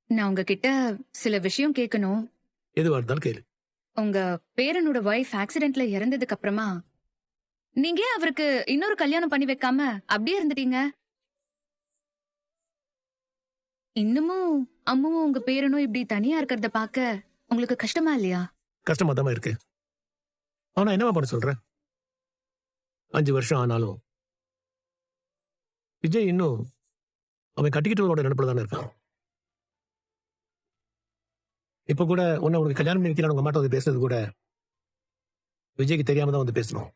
நான் உங்ககிட்ட சில விஷயம் கேட்கணும். எதுவா இருந்தாலும் கேளு. உங்க பேரனோட வைஃப் ஆக்சிடென்ட்ல இறந்ததுக்கு அப்புறமா நீங்க ஏன் அவருக்கு இன்னொரு கல்யாணம் பண்ணி வைக்காம அப்படியே இருந்துட்டீங்க? இன்னமும் அம்முவும் உங்க பேரனும் இப்படி தனியா இருக்கிறத பாக்க உங்களுக்கு கஷ்டமா இல்லையா? கஷ்டமா தான் இருக்கு. ஆனா என்னவா பண்ண சொல்ற? 5 வருஷம் ஆனாலும் விஜய் இன்னும் அவன் கட்டிக்கிட்டவரோட நினைப்புல தானே இருக்கான். இப்ப கூட உனக்கு கல்யாணம் பண்ணி வைக்கிறான் உங்க அம்மாட்ட வந்து பேசுறது கூட விஜய்க்கு தெரியாம தான் வந்து பேசணும்.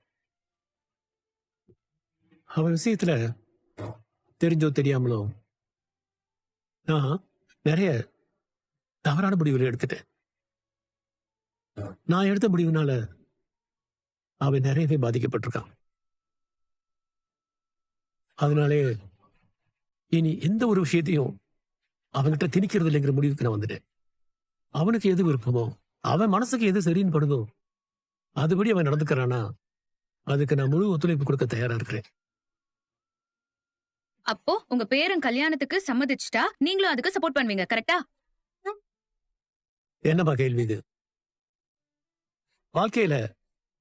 அவன் விஷயத்துல தெரிஞ்சோ தெரியாமலோ நான் நிறைய தவறான முடிவுகளை எடுத்துட்டேன். நான் எடுத்த முடிவுனால அவன் நிறையவே பாதிக்கப்பட்டிருக்கான். அதனாலே இனி எந்த ஒரு விஷயத்தையும் அவன்கிட்ட திணிக்கிறது இல்லைங்கிற முடிவுக்கு நான் வந்துட்டேன். அவனுக்கு எது விருப்பமோ, அவன் மனசுக்கு எது சரின்னு படுதோ அதுபடி அவன் நடந்துக்கிறானா அதுக்கு நான் முழு ஒத்துழைப்பு கொடுக்க தயாரா இருக்கிறேன். அப்போ உங்க பேரன் கல்யாணத்துக்கு சம்மதிச்சுட்டா நீங்களும் அதுக்கு சப்போர்ட் பண்ணுவீங்க, கரெக்டா? என்னப்பா கேள்வி இது? வாழ்க்கையில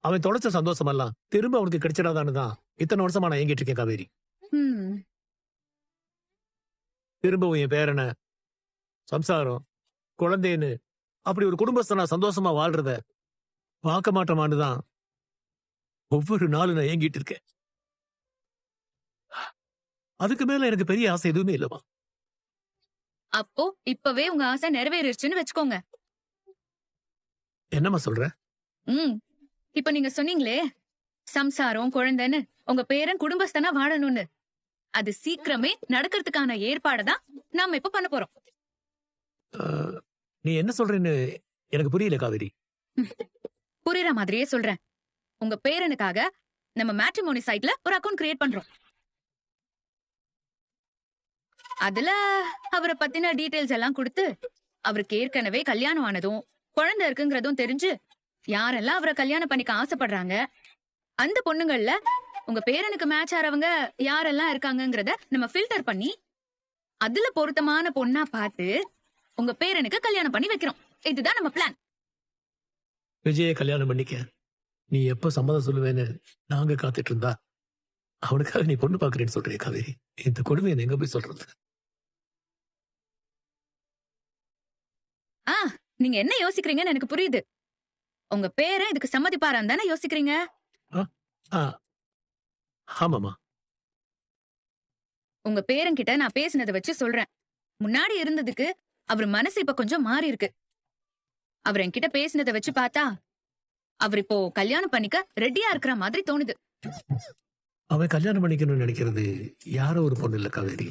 அவன் தொலைச்ச சந்தோஷம் எல்லாம் திரும்ப அவனுக்கு கிடைச்சிடாதான்னு தான் இத்தனை வருஷமா நான் ஏங்கிட்டு இருக்கேன் காவேரி. ம். திரும்பவும் என் பேரனை சம்சாரம் குழந்தைன்னு அப்படி ஒரு குடும்பஸ்தனா சந்தோஷமா வாழ்றத பார்க்க மாட்டோமான்னு தான் ஒவ்வொரு நாளும் நான் ஏங்கிட்டு இருக்கேன். அதுக்கு மேல எனக்கு பெரிய ஆசை எதுவுமே இல்லமா. அப்போ இப்பவே உங்க ஆசை நிறைவேறிடுச்சுன்னு வச்சுக்கோங்க. என்னம்மா சொல்ற? ம். இப்ப நீங்க சொன்னீங்களே, சம்சாரம், குழந்தைன்னு உங்க பேரன் குடும்பஸ்தனா வாழணும்னு. அது சீக்கிரமே நடக்கிறதுக்கான ஏற்பாடு தான் நாம இப்ப பண்ண போறோம். அஹ், நீ என்ன சொல்றேன்னு எனக்கு புரியல காவேரி. புரியுற மாதிரியே சொல்றேன். உங்க பேரனுக்காக நம்ம மேட்ரிமோனி சைட்ல ஒரு அக்கவுண்ட் கிரியேட் பண்றோம். அதுல அவரை பத்தின டீடைல்ஸ் எல்லாம் கொடுத்து, அவருக்கு ஏற்கனவே கல்யாணம் ஆனதும் குழந்தை இருக்குங்கிறதும் தெரிஞ்சு யாரெல்லாம் அவரை கல்யாணம் பண்ணிக்க ஆசைப்படுறாங்க, அந்த பொண்ணுங்கள்ல உங்க பேரனுக்கு மேட்ச் ஆறவங்க யாரெல்லாம் இருக்காங்கங்கறத நம்ம ஃபில்டர் பண்ணி அதுல பொருத்தமான பொண்ணா பார்த்து உங்க பேரனுக்கு கல்யாணம் பண்ணி வைக்கிறோம். இதுதான் நம்ம பிளான். விஜய கல்யாணம் பண்ணிக்க நீ எப்ப சம்மதம் சொல்லுவேன்னு நாங்க காத்துட்டு இருந்தா அவனுக்காக நீ பொண்ணு பாக்குறேன்னு சொல்றிய காவேரி. இந்த கொடுமை எங்க போய் சொல்றது? ஆ, நீங்க என்ன யோசிக்கிறீங்கன்னு எனக்கு புரியுது. உங்க பேரன் இதுக்கு சம்மதிப்பாரான்னு தானே யோசிக்கிறீங்க. ஆ, ஆ, ஆமாமா. உங்க பேரன் கிட்ட நான் பேசினதை வச்சு சொல்றேன். முன்னாடி இருந்ததுக்கு அவர் மனசு இப்ப கொஞ்சம் மாறி இருக்கு. அவர் என்கிட்ட பேசினதை வச்சு பார்த்தா அவர் இப்போ கல்யாணம் பண்ணிக்க ரெடியா இருக்கிற மாதிரி தோணுது. அவன் கல்யாணம் பண்ணிக்கணும்னு நினைக்கிறது யாரோ ஒரு பொண்ணு இல்ல காவேரி.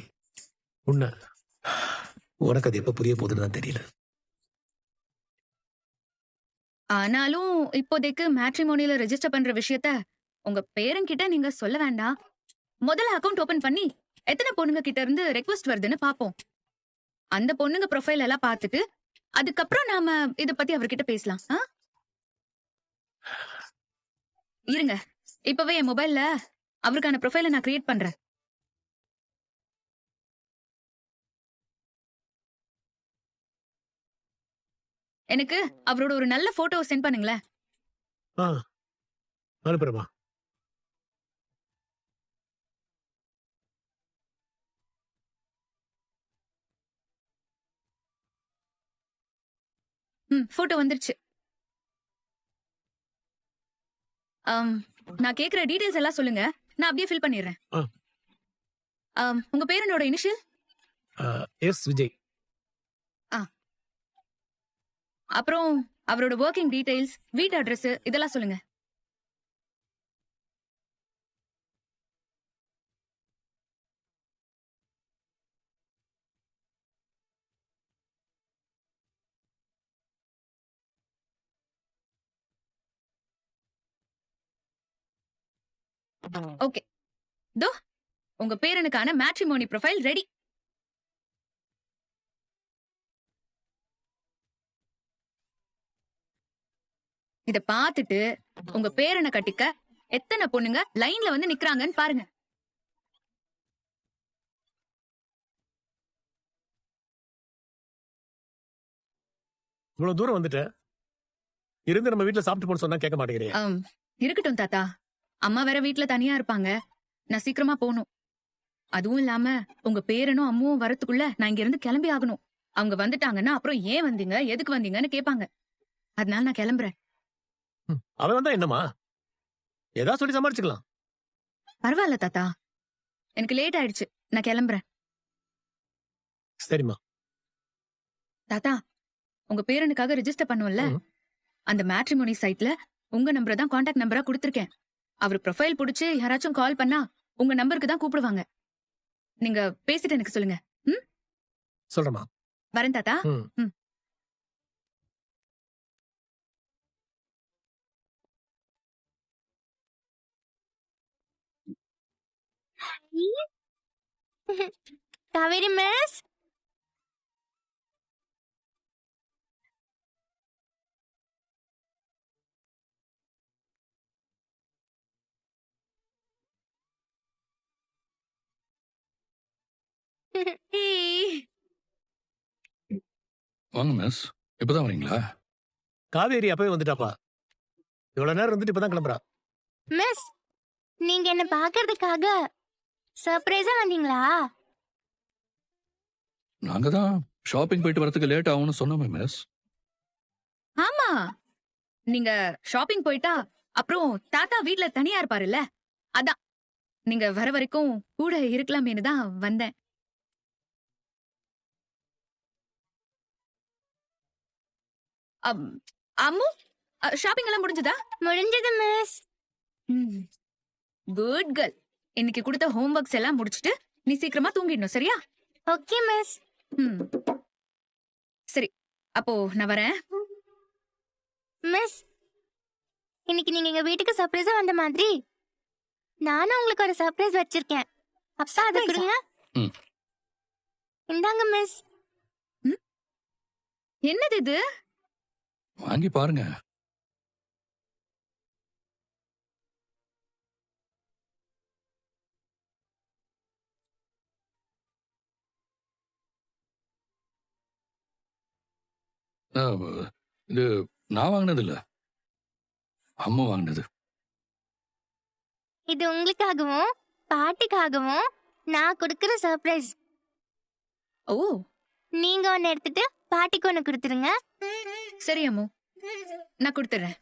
உன்ன உனக்கு அது எப்ப புரிய போகுதுன்னு தான் தெரியல. ஆனாலும் இப்போதைக்கு மேட்ரிமோனியில ரெஜிஸ்டர் பண்ற விஷயத்த உங்க பேரன் கிட்ட நீங்க சொல்ல வேண்டாம். முதல்ல அக்கவுண்ட் ஓபன் பண்ணி எத்தனை பொண்ணுங்க கிட்ட இருந்து ரெக்வெஸ்ட் வருதுன்னு பாப்போம். அந்த பொண்ணுங்க ப்ரொஃபைல் எல்லாம் பார்த்துட்டு அதுக்கப்புறம் நாம இத பத்தி அவர்கிட்ட பேசலாம். இருங்க, இப்பவே என் மொபைல்ல அவருக்கான ப்ரொஃபைல நான் கிரியேட் பண்றேன். எனக்கு அவரோட ஒரு நல்ல போட்டோ சென்ட் பண்ணுங்களேன். ஆ, அனுப்புறமா. போட்டோ வந்துருச்சு. ஆம், நான் கேக்குற டீடைல்ஸ் எல்லாம் சொல்லுங்க. நான் அப்படியே ஃபில் பண்ணிடுறேன். ஆ, உங்க பேரனோட இனிஷியல்? எஸ் விஜய். அப்புறம் அவரோட ஒர்க்கிங் டீடைல்ஸ், வீட்டு அட்ரஸ் இதெல்லாம் சொல்லுங்க. ஓகே. தோ உங்க பேரனுக்கான மேட்ரிமோனி ப்ரொஃபைல் ரெடி. இத பாத்துட்டு உங்க பேரனை கட்டிக்க எத்தனை பொண்ணுங்க லைன்ல வந்து நிக்கறாங்கன்னு பாருங்க. இவ்வளவு தூரம் வந்துட்டேன், இருந்து நம்ம வீட்டுல சாப்பிட்டு போன்னு சொன்னா கேட்க மாட்டேங்கிறேன். இருக்கட்டும் தாத்தா, அம்மா வேற வீட்ல தனியா இருப்பாங்க. நான் சீக்கிரமா போகணும். அதுவும் இல்லாம உங்க பேரனும் அம்மாவும் வரத்துக்குள்ள நான் இங்க இருந்து கிளம்பி ஆகணும். அவங்க வந்துட்டாங்கன்னா அப்புறம் ஏன் வந்தீங்க, எதுக்கு வந்தீங்கன்னு கேட்பாங்க. அதனால நான் கிளம்புறேன். அவன் வந்தா என்னமா, ஏதாவது சொல்லி சமாளிச்சுக்கலாம். பரவாயில்ல தாத்தா, எனக்கு லேட் ஆயிடுச்சு, நான் கிளம்புறேன். சரிம்மா. தாத்தா, உங்க பேரனுக்காக ரெஜிஸ்டர் பண்ணுவோம்ல, அந்த மேட்ரிமோனி சைட்ல உங்க நம்பரை தான் கான்டாக்ட் நம்பரா கொடுத்திருக்கேன். அவர் ப்ரொஃபைல் புடிச்சு யாராச்சும் கால் பண்ணா உங்க நம்பருக்கு தான் கூப்பிடுவாங்க. நீங்க பேசிட்டு எனக்கு சொல்லுங்க. சொல்றமா. வரேன் தாத்தா. காவேரி மிஸ், வாங்க மிஸ், இப்பதான் வரீங்களா? காவேரி அப்பவே வந்துட்டாப்பா. இவ்வளவு நேரம் இருந்துட்டு இப்பதான் கிளம்புறா. மிஸ் நீங்க என்ன பாக்குறதுக்காக சர்ப்ரைஸா வந்தீங்களா? நாங்க தான் ஷாப்பிங் போயிட்டு வரதுக்கு லேட் ஆகும்னு சொன்னோமே மிஸ். ஆமா, நீங்க ஷாப்பிங் போயிட்டா அப்புறம் தாத்தா வீட்ல தனியா இருப்பாருல்ல, அதான் நீங்க வர வரைக்கும் கூட இருக்கலாமேனு தான் வந்தேன். அம்மு, ஷாப்பிங் எல்லாம் முடிஞ்சதா? முடிஞ்சது மிஸ். Good girl. இன்னைக்கு கொடுத்த ஹோம் ஒர்க்ஸ் எல்லாம் முடிச்சிட்டு நீ சீக்கிரமா தூங்கிடணும், சரியா? Okay miss. சரி, அப்போ நான் வரேன். மிஸ், இன்னைக்கு நீங்க எங்க வீட்டுக்கு சர்ப்ரைஸா வந்த மாதிரி நானும் உங்களுக்கு ஒரு சர்ப்ரைஸ் வச்சிருக்கேன். அப்பா அதை கொடுங்க. இந்தாங்க மிஸ். என்னது இது? வாங்கி பாருங்க. இது நான் வாங்கினது இல்ல, அம்மா வாங்கினது. இது உங்களுக்காகவும் பாட்டிக்காகவும் நான் கொடுக்கிற சர்ப்ரைஸ். ஓ, நீங்க ஒன்னு எடுத்துட்டு பாட்டிக்கு ஒன்னு கொடுத்துருங்க. சரி அம்மு, நான் கொடுத்துறேன்.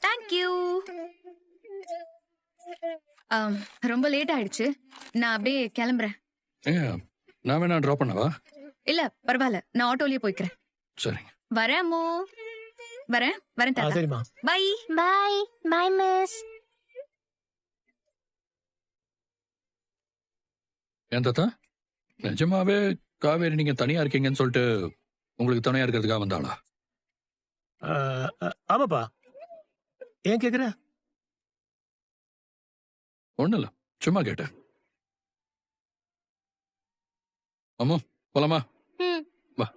தேங்க்யூ. ரொம்ப லேட் ஆயிடுச்சு, நான் அப்படியே கிளம்புறேன். நான் வேணா டிராப் பண்ணவா? இல்ல பரவாயில்ல, நான் ஆட்டோலயே போய்க்கிறேன். சரிங்க. வரேன் அம்மு, வரேன் தாத்தா. சரிம்மா. Bye bye. Bye miss. ஏன் தாத்தா, நிஜமாவே காவேரி நீங்க தனியா இருக்கீங்கன்னு சொல்லிட்டு உங்களுக்கு துணையா இருக்கிறதுக்காக வந்தாளா? ஆமாப்பா. ஏன் கேக்குற? ஒண்ணு இல்ல, சும்மா கேட்டேன். அம்மா போலாமா? வா.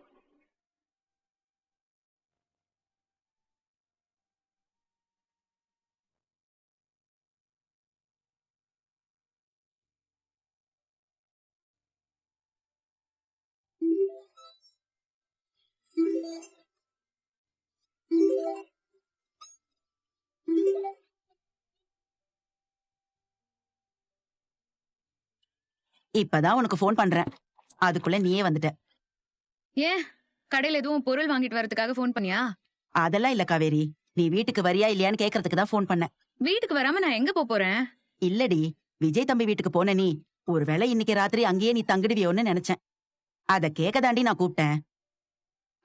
இப்பதான் உனக்கு போன் பண்றேன், அதுக்குள்ள நீயே வந்துட்ட. ஏன் கடையில எதுவும் பொருள் வாங்கிட்டு வரதுக்காக போன் பண்ணியா? அதெல்லாம் இல்ல காவேரி, நீ வீட்டுக்கு வரியா இல்லையான்னு கேக்குறதுக்கு தான் போன் பண்ணேன். வீட்டுக்கு வராம நான் எங்க போறேன்? இல்லடி, விஜய் தம்பி வீட்டுக்கு போன நீ ஒருவேளை இன்னைக்கு ராத்திரி அங்கேயே நீ தங்கிடுவியோன்னு நினைச்சேன். அத கேக்கதாண்டி நான் கூப்பிட்டேன்.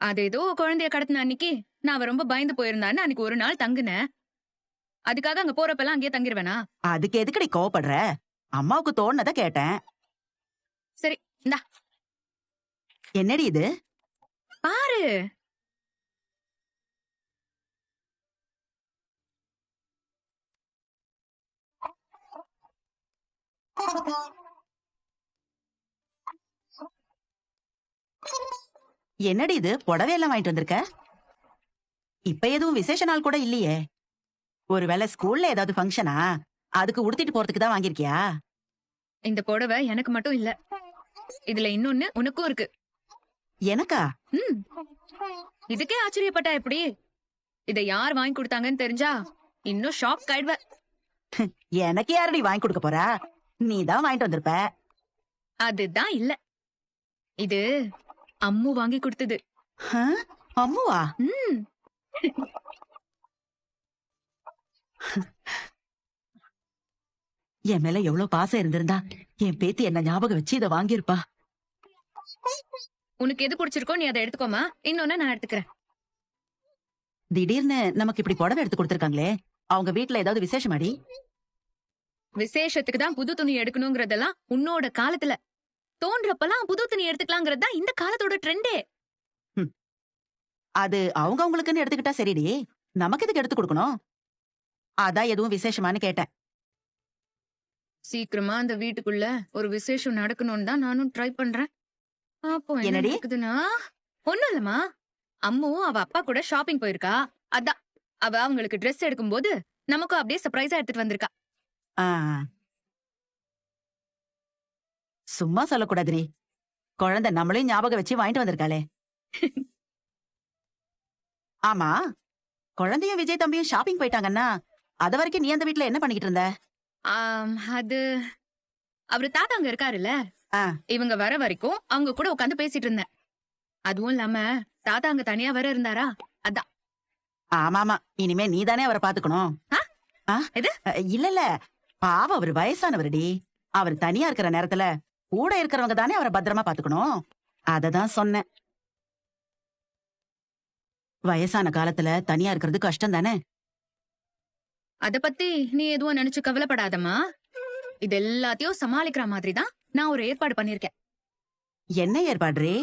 அது ஏதோ குழந்தைய கடத்தின அன்னைக்கு நான் அவ ரொம்ப பயந்து போயிருந்தான்னு அன்னைக்கு ஒரு நாள் தங்குனேன். அதுக்காக அங்க போறப்பெல்லாம் அங்கேயே தங்கிருவேனா? அதுக்கு எதுக்கடி கோவப்படுற? அம்மாவுக்கு தோணுனத கேட்டேன். சரி, இந்தா. என்னடி இது? பாரு. என்னடி இது, புடவை எல்லாம் வாங்கிட்டு வந்திருக்க? இப்ப எதுவும் விசேஷ நாள் கூட இல்லையே. ஒருவேளை ஸ்கூல்ல ஏதாவது ஃபங்க்ஷனா? அதுக்கு உடுத்திட்டு போறதுக்கு தான் வாங்கிருக்கியா? இந்த புடவை எனக்கு மட்டும் இல்ல, இதுல இன்னொன்னு உனக்கும் இருக்கு. எனக்கா? ம் இதுக்கே ஆச்சரியப்பட்டா எப்படி? இத யார் வாங்கி கொடுத்தாங்கன்னு தெரிஞ்சா இன்னும் ஷாக் ஆயிடுவ. எனக்கு யாரடி வாங்கி கொடுக்க போறா? நீதான் வாங்கிட்டு வந்திருப்ப. அதுதான் இல்ல, இது அம்மு வாங்கி கொடுத்தது. ஆ? அம்முவா? ம் என் மேல எவ்வளவு பாசம் இருந்திருந்தா என் பேத்தி என்ன ஞாபகம் வச்சு இத வாங்கியிருப்பா. உனக்கு எது பிடிச்சிருக்கோ நீ அதை எடுத்துக்கோமா, இன்னொன்னு நான் எடுத்துக்கிறேன். திடீர்னு நமக்கு இப்படி புடவை எடுத்து கொடுத்திருக்காங்களே, அவங்க வீட்ல ஏதாவது விசேஷமாடி? விசேஷத்துக்கு தான் புது துணி எடுக்கணுங்கிறதெல்லாம் உன்னோட காலத்துல, தோன்றப்பெல்லாம் புது துணி எடுத்துக்கலாங்கிறது தான் இந்த காலத்தோட ட்ரெண்டே. அது அவங்க அவங்களுக்குன்னு எடுத்துக்கிட்டா சரிடி, நமக்கு எதுக்கு எடுத்து கொடுக்கணும்? அதான் எதுவும் விசேஷமான்னு கேட்டேன். சீக்கிரமா அந்த வீட்டுக்குள்ள ஒரு விசேஷம் நடக்கணும்னு தான் நானும் ட்ரை பண்றேன். அப்போ என்ன என்னடி? நடக்குதுன்னா, ஒண்ணும் இல்லம்மா, அம்மு அவ அப்பா கூட ஷாப்பிங் போயிருக்கா. அதான் அவ அவங்களுக்கு ட்ரெஸ் எடுக்கும்போது நமக்கும் அப்படியே சர்ப்ரைஸா எடுத்துட்டு வந்திருக்கா. ஆ. சும்மா சொல்லக்கூடாதுரி, குழந்தை நம்மளையும் ஞாபகம் வச்சு வாங்கிட்டு வந்திருக்காளே. ஆமா, குழந்தையும் விஜய் தம்பியும் ஷாப்பிங் போயிட்டாங்கன்னா அத வரைக்கும் நீ அந்த வீட்ல என்ன பண்ணிக்கிட்டு இருந்த? அது அவரு தாத்தா அங்க இருக்காருல்ல, ஆ. இவங்க வர வரைக்கும் அவங்க கூட உட்காந்து பேசிட்டு இருந்தேன். அதுவும் இல்லாம தாத்தா அங்க தனியா வேற இருந்தாரா, அதான். ஆமாமா, இனிமே நீதானே அவரை பாத்துக்கணும். ஆ? ஆ? எது? இல்ல பாவம், அவர் வயசானவருடி. அவர் தனியா இருக்கிற நேரத்துல கூட இருக்கிறவங்க தானே அவரை பத்திரமா பாத்துக்கணும். அததான் சொன்னேன். வயசான காலத்துல தனியா இருக்கிறது கஷ்டம் தானே. அத பத்தி நீ எதுவும் நினைச்சு கவலைப்படாதம்மா. இது எல்லாத்தையும் சமாளிக்கிற மாதிரி தான் நான் ஒரு ஏற்பாடு பண்ணிருக்கேன். என்ன ஏற்பாடுறே?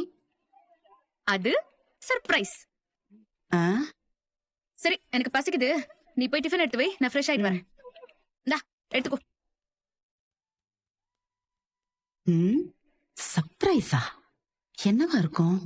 அது சர்ப்ரைஸ். ஆ? சரி, எனக்கு பசிக்குது, நீ போய் டிஃபன் எடுத்து வை, நான் ஃப்ரெஷ் ஆயிட்டு வரேன். இந்தா எடுத்துக்கோ. சர்ப்ரைஸா? என்னவா இருக்கும்?